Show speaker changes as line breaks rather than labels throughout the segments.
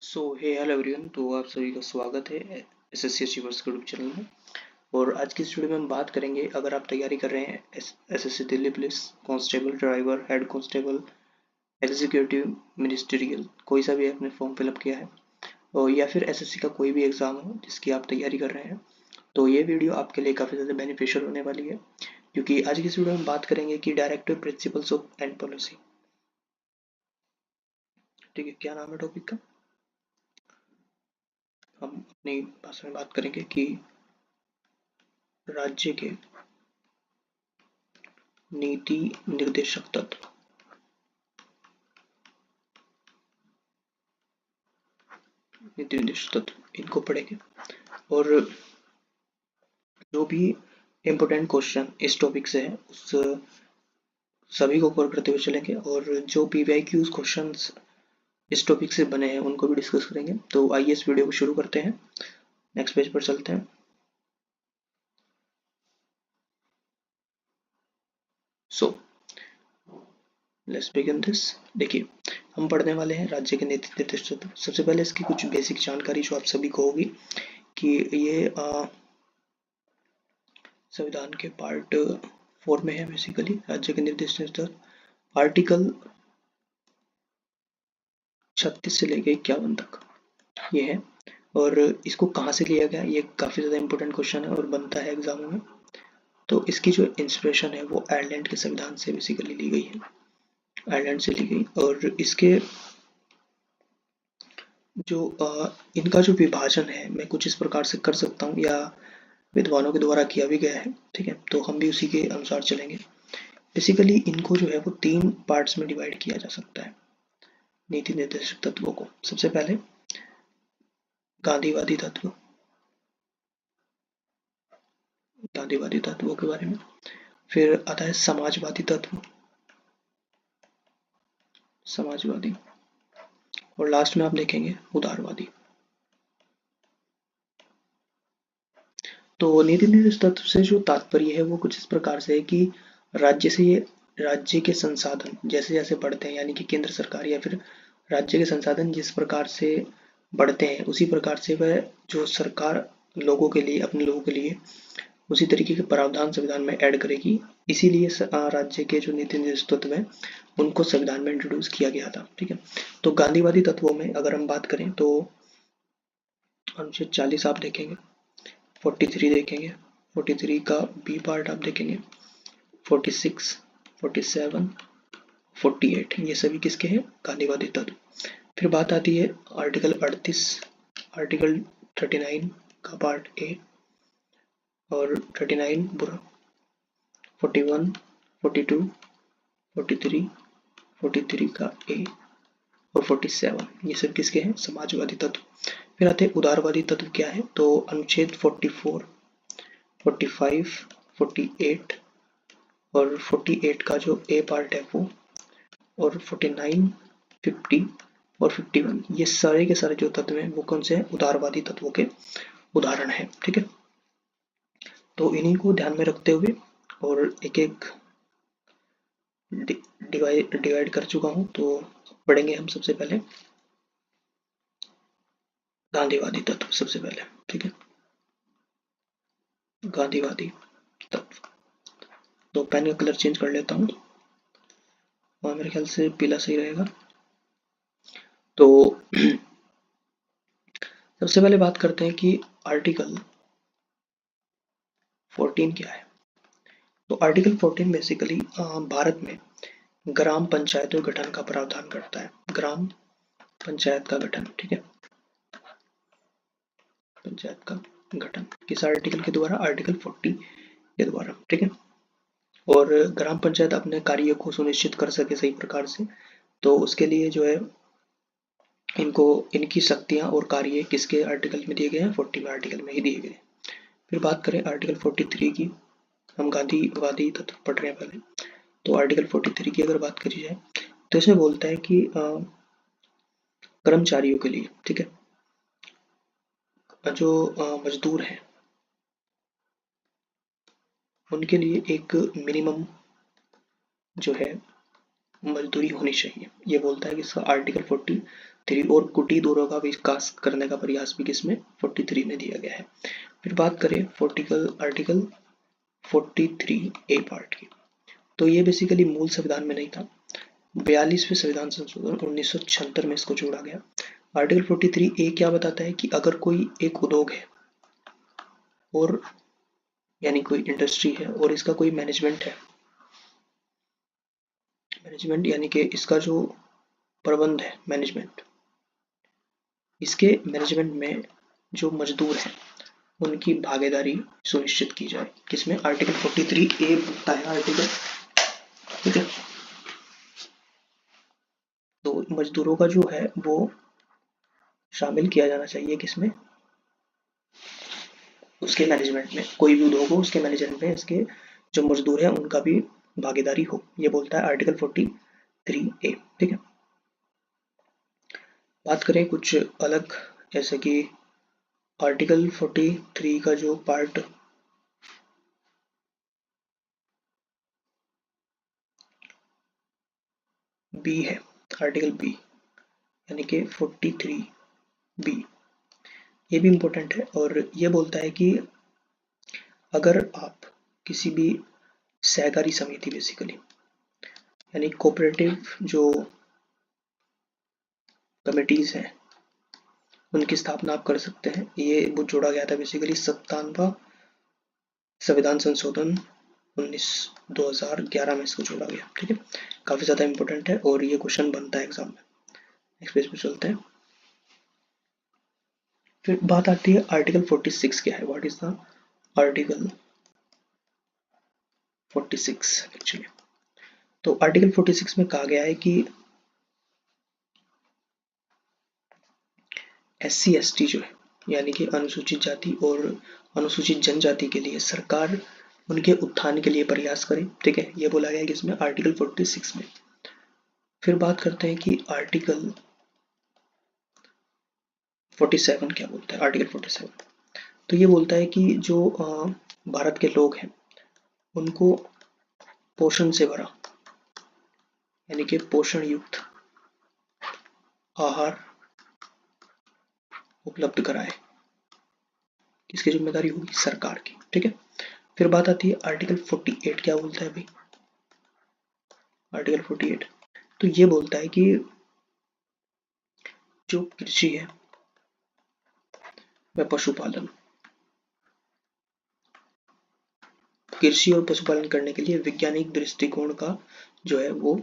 हे hello everyone. तो आप सभी का स्वागत है एसएससी अचीवर्स के यूट्यूब चैनल में। और आज की इस वीडियो में हम बात करेंगे, अगर आप तैयारी कर रहे हैं SSC Delhi police constable, driver, head constable, executive, ministerial, कोई सा भी आपने फॉर्म फिलअप किया है और या फिर एसएससी का कोई भी एग्ज़ाम हो जिसकी आप तैयारी कर रहे हैं, तो ये वीडियो आपके लिए काफ़ी ज़्यादा बेनिफिशियल होने वाली है। क्योंकि आज की इस वीडियो में बात करेंगे कि directive principles of and policy. ठीक है, क्या नाम है टॉपिक का? हम अपनी भाषा में बात करेंगे कि राज्य के नीति निर्देशक तत्व। नीति निर्देशक तत्व इनको पढ़ेंगे और जो भी इम्पोर्टेंट क्वेश्चन इस टॉपिक से है उस सभी को कवर करते हुए चलेंगे, और जो पीवाईक्यूज क्वेश्चंस इस टॉपिक से बने हैं उनको भी डिस्कस करेंगे। तो आइए इस वीडियो को शुरू करते हैं। नेक्स्ट पेज पर चलते हैं। So let's begin this. देखिए, हम पढ़ने वाले हैं राज्य के नीति निर्देशक तत्व। सबसे पहले इसकी कुछ बेसिक जानकारी जो आप सभी को होगी कि ये संविधान के पार्ट 4 में है। बेसिकली राज्य के निर्देशक तत्व आर्टिकल 36 से लेके 51 तक ये है। और इसको कहाँ से लिया गया, ये काफ़ी ज़्यादा इंपॉर्टेंट क्वेश्चन है और बनता है एग्जामों में। तो इसकी जो इंस्पिरेशन है वो आयरलैंड के संविधान से बेसिकली ली गई है, आयरलैंड से ली गई। और इसके जो इनका जो विभाजन है मैं कुछ इस प्रकार से कर सकता हूँ, या विद्वानों के द्वारा किया भी गया है। ठीक है, तो हम भी उसी के अनुसार चलेंगे। बेसिकली इनको जो है वो 3 पार्ट्स में डिवाइड किया जा सकता है, नीति निर्देशक तत्वों को। सबसे पहले गांधीवादी तत्व, गांधीवादी तत्वों के बारे में। फिर आता है समाजवादी तत्व, समाजवादी। और लास्ट में आप देखेंगे उदारवादी। तो नीति निर्देशक तत्व से जो तात्पर्य है वो कुछ इस प्रकार से है कि राज्य के संसाधन जैसे जैसे बढ़ते हैं, यानी कि केंद्र सरकार या फिर राज्य के संसाधन जिस प्रकार से बढ़ते हैं उसी प्रकार से वह जो सरकार लोगों के लिए, अपने लोगों के लिए उसी तरीके के प्रावधान संविधान में ऐड करेगी। इसीलिए राज्य के जो नीति निर्देशक तत्व है उनको संविधान में इंट्रोड्यूस किया गया था। ठीक है, तो गांधीवादी तत्वों में अगर हम बात करें तो अनुच्छेद 40 आप देखेंगे, 43 देखेंगे, 43 का बी पार्ट आप देखेंगे, 46, 47, 48, ये सभी किसके हैं? गांधीवादी तत्व। फिर बात आती है आर्टिकल 38, आर्टिकल 39 का पार्ट ए और 39 बुरा, 41, 42, 43, 43 का ए और 47, ये सब किसके हैं? समाजवादी तत्व। फिर आते हैं उदारवादी तत्व। क्या है? तो अनुच्छेद 44, 45, 48 और 48 का जो ए पार्ट है वो, और 49, 50 और 51, ये सारे के सारे जो तत्व हैं वो कौन से हैं? उदारवादी तत्वों के उदाहरण हैं। ठीक है, तो इन्हीं को ध्यान में रखते हुए और एक एक डिवाइड कर चुका हूँ, तो पढ़ेंगे हम सबसे पहले गांधीवादी तत्व सबसे पहले। ठीक है, गांधीवादी तत्व। तो पेन का कलर चेंज कर लेता हूँ और मेरे ख्याल से पीला सही रहेगा। तो सबसे पहले बात करते हैं कि आर्टिकल 14 क्या है। तो आर्टिकल 14 बेसिकली भारत में ग्राम पंचायतों गठन का प्रावधान करता है। ग्राम पंचायत का गठन। ठीक है, पंचायत का गठन किस आर्टिकल के द्वारा? आर्टिकल 40 के द्वारा। ठीक है, और ग्राम पंचायत अपने कार्य को सुनिश्चित कर सके सही प्रकार से, तो उसके लिए जो है इनको इनकी शक्तियां और कार्य किसके आर्टिकल में दिए गए हैं? 40 आर्टिकल में ही दिए गए। फिर बात करें आर्टिकल 43 की, हम गांधीवादी तत्व पढ़ रहे हैं पहले। तो आर्टिकल 43 की अगर बात करी जाए तो इसमें बोलता है कि कर्मचारियों के लिए, ठीक है, जो मजदूर हैं उनके लिए एक मिनिमम जो है मजदूरी होनी चाहिए। ये बोलता है कि इसका आर्टिकल 43 और कुटीर उद्योगों का विकास करने का प्रयास भी किसमें 43 में दिया गया है। फिर बात करें आर्टिकल 43A पार्ट की, तो ये बेसिकली मूल संविधान में नहीं था, 42वें संविधान संशोधन 1976 में इसको जोड़ा गया। आर्टिकल 43A क्या बताता है कि अगर कोई एक उद्योग है और यानी कोई इंडस्ट्री है और इसका कोई मैनेजमेंट है, मैनेजमेंट यानी कि इसका जो प्रबंध है मैनेजमेंट, इसके मैनेजमेंट में जो मजदूर हैं उनकी भागीदारी सुनिश्चित की जाए, किसमें आर्टिकल 43A बोलता है आर्टिकल, ठीक है। तो मजदूरों का जो है वो शामिल किया जाना चाहिए किसमें, उसके मैनेजमेंट में, कोई भी उद्योग हो उसके मैनेजमेंट में इसके जो मजदूर हैं उनका भी भागीदारी हो, ये बोलता है आर्टिकल 43A, ठीक है। बात करें कुछ अलग, जैसे कि आर्टिकल 43 का जो पार्ट बी है, आर्टिकल बी यानी कि 43B, ये भी इम्पोर्टेंट है और ये बोलता है कि अगर आप किसी भी सहकारी समिति बेसिकली यानी कोऑपरेटिव जो कमिटीज हैं उनकी स्थापना आप कर सकते हैं। ये वो जोड़ा गया था बेसिकली 57वां संविधान संशोधन 2011 में इसको जोड़ा गया, ठीक है। काफी ज्यादा इंपॉर्टेंट है और ये क्वेश्चन बनता है एग्जाम में। नेक्स्ट पेज पे चलते हैं। फिर बात आती है आर्टिकल 46 क्या है, what is the article 46 actually. तो आर्टिकल 46 में कहा गया है कि SC ST जो है यानी कि अनुसूचित जाति और अनुसूचित जनजाति के लिए सरकार उनके उत्थान के लिए प्रयास करे, ठीक है, ये बोला गया है किसमें आर्टिकल 46 में। फिर बात करते हैं कि आर्टिकल 47 क्या बोलता है, आर्टिकल 47 तो ये बोलता है कि जो भारत के लोग हैं उनको पोषण से भरा यानी कि पोषण युक्त आहार उपलब्ध कराए, किसकी जिम्मेदारी होगी, सरकार की, ठीक है। फिर बात आती है आर्टिकल 48 क्या बोलता है भाई, आर्टिकल 48 तो ये बोलता है कि जो कृषि है वह पशुपालन, कृषि और पशुपालन करने के लिए वैज्ञानिक दृष्टिकोण का जो है वो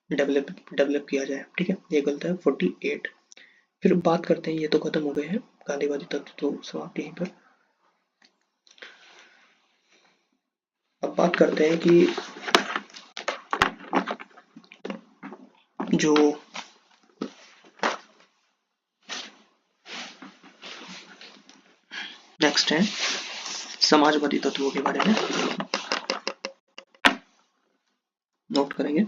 डेवलप किया जाए, ठीक है, ये बोलता है 48। फिर बात करते हैं, ये तो खत्म हो गए हैं गांधीवादी तत्व तो समाप्त यहीं पर। अब बात करते हैं कि जो नेक्स्ट है समाजवादी तत्वों के बारे में नोट करेंगे।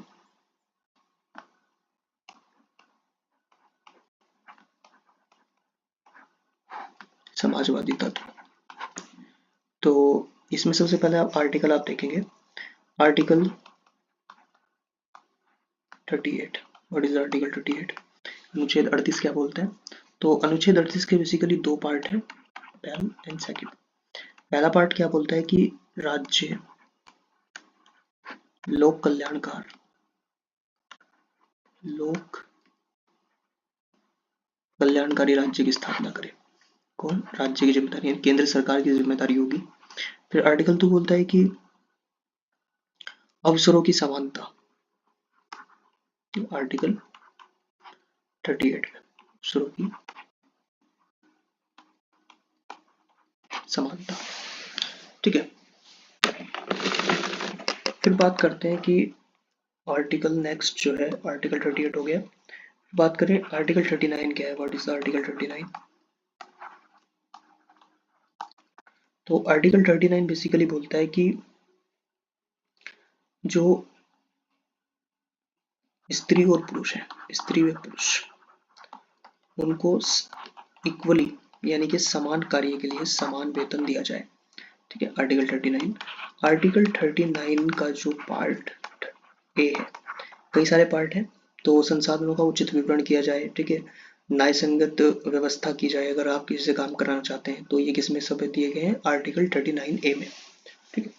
समाजवादी तत्व, तो इसमें सबसे पहले आप आर्टिकल आप देखेंगे, आर्टिकल 38, व्हाट इज आर्टिकल 38, अनुच्छेद 38 क्या बोलते हैं। तो अनुच्छेद 38 के बेसिकली दो पार्ट है, पहला एंड सेकंड। पहला पार्ट क्या बोलता है कि राज्य लोक कल्याणकारी राज्य की स्थापना करे, कौन, राज्य की जिम्मेदारी केंद्र सरकार की जिम्मेदारी होगी। फिर आर्टिकल 2 बोलता है कि अवसरों की समानता, आर्टिकल 38 में अवसरों की समानता, ठीक है। फिर बात करते हैं कि आर्टिकल नेक्स्ट जो है आर्टिकल 38 हो गया। बात करें आर्टिकल 39 क्या है, व्हाट इज आर्टिकल 39। तो आर्टिकल 39 बेसिकली बोलता है कि जो स्त्री और पुरुष है, स्त्री व पुरुष उनको इक्वली यानी कि समान कार्य के लिए समान वेतन दिया जाए, ठीक है, आर्टिकल 39। आर्टिकल 39 का जो पार्ट ए है, कई सारे पार्ट हैं, तो संसाधनों का उचित विवरण किया जाए, ठीक है, न्यायसंगत व्यवस्था की जाए अगर आप किसी से काम कराना चाहते हैं, तो ये किसमें सब दिए गए हैं, आर्टिकल 39A में। ठीक है,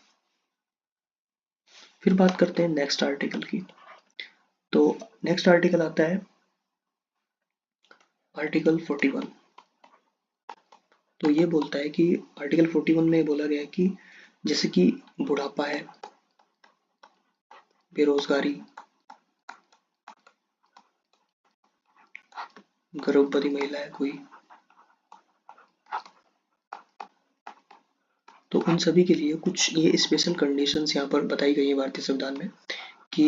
फिर बात करते हैं नेक्स्ट आर्टिकल की। तो नेक्स्ट आर्टिकल आता है आर्टिकल 41। तो ये बोलता है कि आर्टिकल 41 में बोला गया है कि जैसे कि बुढ़ापा है, बेरोजगारी, गर्भवती महिला है कोई, तो उन सभी के लिए कुछ ये स्पेशल कंडीशंस यहाँ पर बताई गई है भारतीय संविधान में कि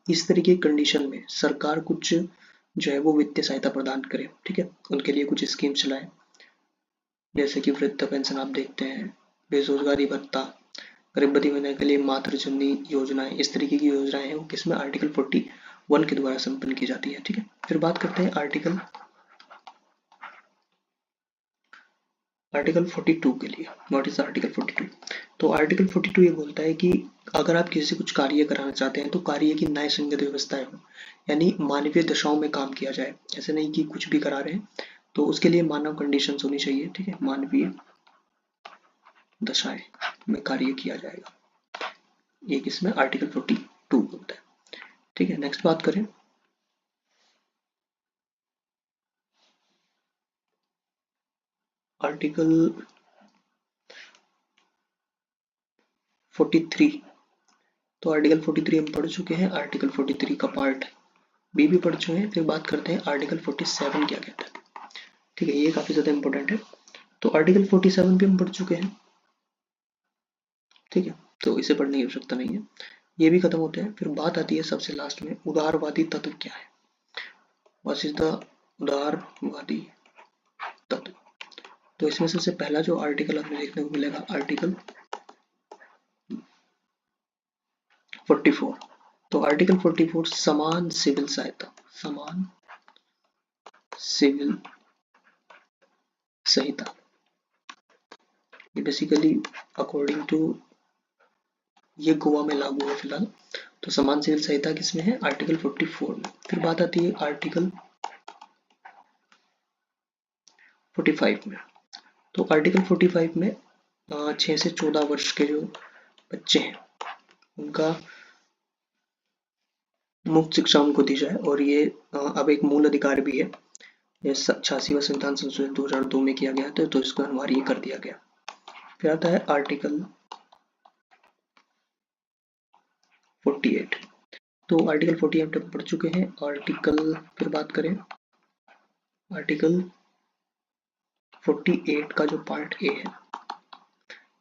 इस तरीके की कंडीशन में सरकार कुछ जो है वो वित्तीय सहायता प्रदान करे। ठीक है, उनके लिए कुछ स्कीम चलाए, जैसे कि वृद्ध पेंशन आप देखते हैं, बेरोजगारी भत्ता, गर्भवती महिला के लिए मातृ जननी योजनाएं, इस तरीके की योजनाएं हैं वो किसमें, आर्टिकल 41 के द्वारा संपन्न की जाती है। ठीक है, फिर बात करते हैं आर्टिकल 42 के लिए। What is article 42? तो आर्टिकल 42 ये बोलता है कि अगर आप किसी से कुछ कार्य कराना चाहते हैं तो कार्य की न्याय संगत व्यवस्थाएं हो, यानी मानवीय दशाओं में काम किया जाए, ऐसे नहीं कि कुछ भी करा रहे हैं, तो उसके लिए मानव कंडीशंस होनी चाहिए। ठीक है, मानवीय दशाएं में कार्य किया जाएगा, ये किसमें, आर्टिकल 42 बोलता है। ठीक है, नेक्स्ट बात करें आर्टिकल 43। तो आर्टिकल 43 हम पढ़ चुके हैं, आर्टिकल 43 का पार्ट बी भी पढ़ चुके हैं। फिर बात करते हैं आर्टिकल 47 क्या कहता है। ठीक है, ये काफी ज्यादा इंपॉर्टेंट है। तो आर्टिकल 47 भी हम पढ़ चुके हैं। ठीक है, तो इसे पढ़ने की आवश्यकता नहीं है, ये भी खत्म होते हैं। फिर बात आती है सबसे लास्ट में, उदारवादी तत्व क्या है, व्हाट इज द उदारवादी तत्व। तो इसमें सबसे पहला जो आर्टिकल हमें देखने को मिलेगा, आर्टिकल 44। तो आर्टिकल 44 समान सिविल सहायता, समान सिविल संहिता, ये बेसिकली अकॉर्डिंग टू ये गोवा में लागू है फिलहाल। तो समान सिविल संहिता किसमें है, आर्टिकल 44 में। फिर बात आती है आर्टिकल 45 में। तो आर्टिकल 45 में 6 से 14 वर्ष के जो बच्चे हैं उनका मुफ्त शिक्षा उनको दी जाए, और ये अब एक मूल अधिकार भी है। ये 86वां संविधान संशोधन 2002 में किया गया था, तो इसको अनिवार्य कर दिया गया। फिर आता है आर्टिकल 48। तो आर्टिकल 48 हम पढ़ चुके हैं। आर्टिकल फिर बात करें आर्टिकल 48 का जो पार्ट ए है,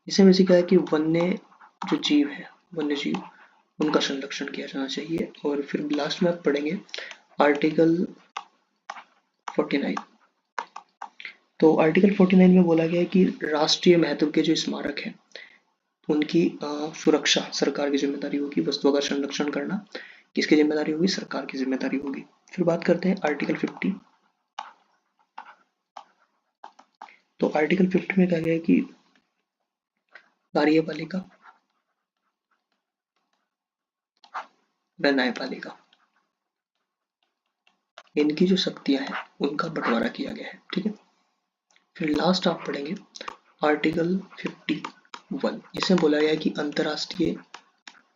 इसमें बेसिक है कि वन्य जो जीव है, वन्य जीव, उनका संरक्षण किया जाना चाहिए। और फिर लास्ट में आप पढ़ेंगे आर्टिकल 49। तो आर्टिकल 49 में बोला गया है कि राष्ट्रीय महत्व के जो स्मारक हैं उनकी सुरक्षा सरकार की जिम्मेदारी होगी, वस्तुओं का संरक्षण करना किसकी जिम्मेदारी होगी, सरकार की जिम्मेदारी होगी। फिर बात करते हैं आर्टिकल 50। तो आर्टिकल 50 में कहा गया है कि कार्यपालिका व न्यायपालिका, इनकी जो शक्तियां हैं उनका बंटवारा किया गया है। ठीक है, फिर लास्ट आप पढ़ेंगे आर्टिकल 51। इसमें बोला गया है कि अंतरराष्ट्रीय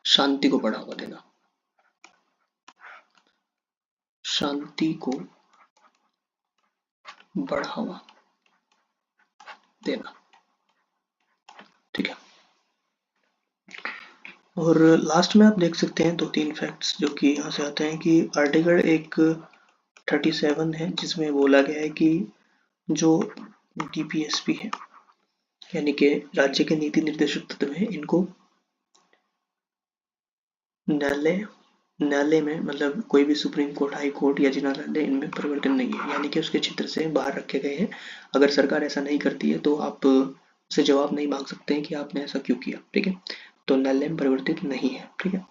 शांति को बढ़ावा देना, शांति को बढ़ावा देना। ठीक है, और लास्ट में आप देख सकते हैं 2-3 फैक्ट्स जो कि यहाँ से आते हैं कि आर्टिकल 37 है जिसमें बोला गया है कि जो डीपीएसपी है, यानी कि राज्य के नीति निर्देशक तत्व हैं, इनको न्यायालय में, मतलब कोई भी सुप्रीम कोर्ट, हाई कोर्ट या जिला न्यायालय, इनमें परिवर्तन नहीं है, यानी कि उसके क्षेत्र से बाहर रखे गए हैं। अगर सरकार ऐसा नहीं करती है तो आप उसे जवाब नहीं मांग सकते हैं कि आपने ऐसा क्यों किया। ठीक है, तो न्यायालय में परिवर्तित नहीं है। ठीक है,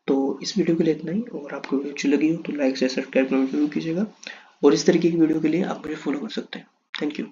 तो इस वीडियो के लिए इतना ही। और आपको वीडियो अच्छी लगी हो तो लाइक से सब्सक्राइब जरूर कीजिएगा, और इस तरीके की वीडियो के लिए आप मुझे फॉलो कर सकते हैं। Thank you.